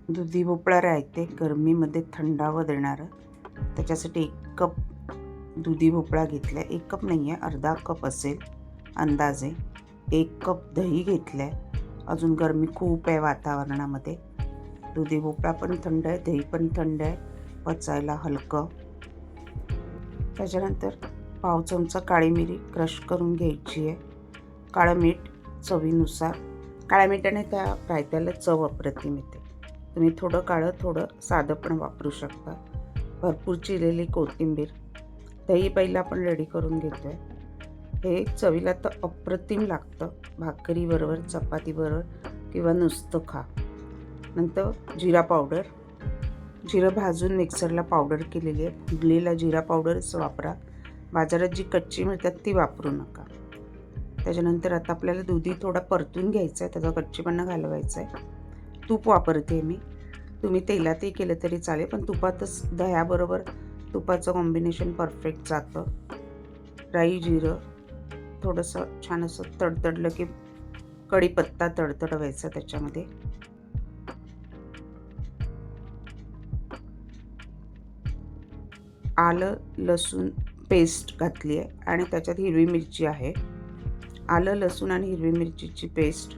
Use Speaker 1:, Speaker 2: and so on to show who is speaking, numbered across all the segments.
Speaker 1: दुधी भोपळा रायते गरमीमध्ये थंडावं देणारं. त्याच्यासाठी 1 कप दुधी भोपळा घेतला आहे. 1 कप नाही आहे, अर्धा कप असेल अंदाजे. 1 कप दही घेतलं आहे. अजून गरमी खूप आहे वातावरणामध्ये. दुधी भोपळा पण थंड आहे, दही पण थंड आहे, पचायला हलकं. त्याच्यानंतर पाव चमचा काळी मिरी क्रश करून घ्यायची आहे. काळं मीठ चवीनुसार. काळ्या मीठाने त्या रायत्याला चव अप्रतिम येते. तुम्ही थोडं काळं थोडं साधं पण वापरू शकता. भरपूर चिरलेली कोथिंबीर. दही पहिला आपण रेडी करून घेतो आहे. हे चवीला तर अप्रतिम लागतं, भाकरीबरोबर चपातीबरोबर किंवा नुसतं खा. नंतर जिरा पावडर. जिरं भाजून मिक्सरला पावडर केलेली आहे. फुगलेला जिरा पावडरच वापरा. बाजारात जी कच्ची मिळतात ती वापरू नका. त्याच्यानंतर आता आपल्याला दुधी थोडा परतून घ्यायचा आहे, त्याचा कच्चीपणा घालवायचा आहे. तूप वापरते मी. तुम्ही तेलातही केलं तरी चालेल, पण तुपातच दह्याबरोबर तुपाचं कॉम्बिनेशन परफेक्ट जातं. राई जिरं थोडंसं छान असं तडतडलं की कढीपत्ता तडतडवायचा त्याच्यामध्ये. आलं लसूण पेस्ट घातली आहे आणि त्याच्यात हिरवी मिरची आहे. आलं लसूण आणि हिरवी मिरचीची पेस्ट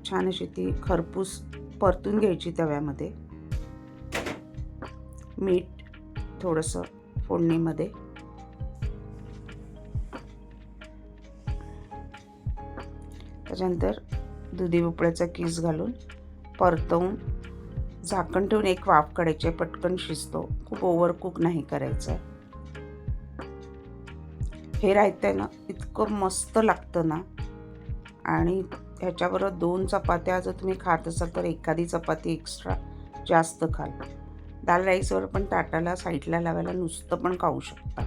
Speaker 1: छान अशी ती खरपूस परतून घ्यायची तव्यामध्ये. मीठ थोडंसं फोडणीमध्ये. त्याच्यानंतर दुधी भोपळ्याचा किस घालून परतवून झाकण ठेवून 1 वाफ काढायची आहे. पटकन शिजतो, खूप ओव्हर कुक नाही करायचं आहे. हे रायतं ना इतकं मस्त लागतं ना. आणि ह्याच्याबरोबर 2 चपात्या जर तुम्ही खात असाल तर एखादी चपाती एक्स्ट्रा जास्त खाल. दाल राईसवर पण ताटाला साईडला लावायला नुसतं पण खाऊ शकता,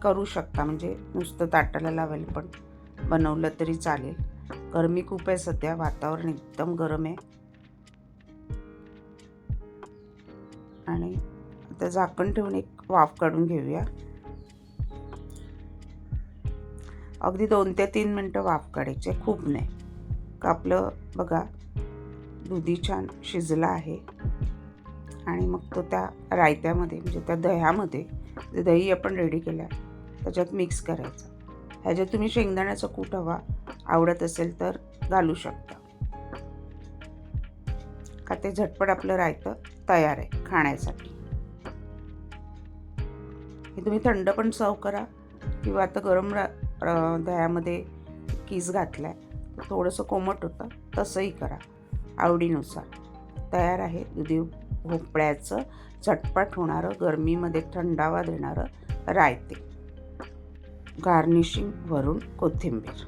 Speaker 1: करू शकता. म्हणजे नुसतं ताटाला लावायला पण बनवलं तरी चालेल. गरमी खूप आहे सध्या, वातावरण एकदम गरम आहे. आणि आता झाकण ठेवून 1 वाफ काढून घेऊया. अगदी 2 ते 3 मिनटं वाफ काढायचे, खूप नाही. का आपलं बघा दुधी छान शिजला आहे. आणि मग तो त्या रायत्यामध्ये म्हणजे त्या दह्यामध्ये, जे दही आपण रेडी केलं आहे त्याच्यात मिक्स करायचा. ह्याच्यात तुम्ही शेंगदाण्याचा कूट हवा आवडत असेल तर घालू शकता. का ते झटपट आपलं रायतं तयार आहे खाण्यासाठी. हे तुम्ही थंड पण सर्व करा किंवा आता गरम दह्यामध्ये किस घातला आहे, थोडंसं कोमट होतं तसंही करा, आवडीनुसार. तयार आहे दुधी भोपळ्याचं झटपट होणारं, गरमीमध्ये थंडावा देणारं रायते. गार्निशिंग वरून कोथिंबीर.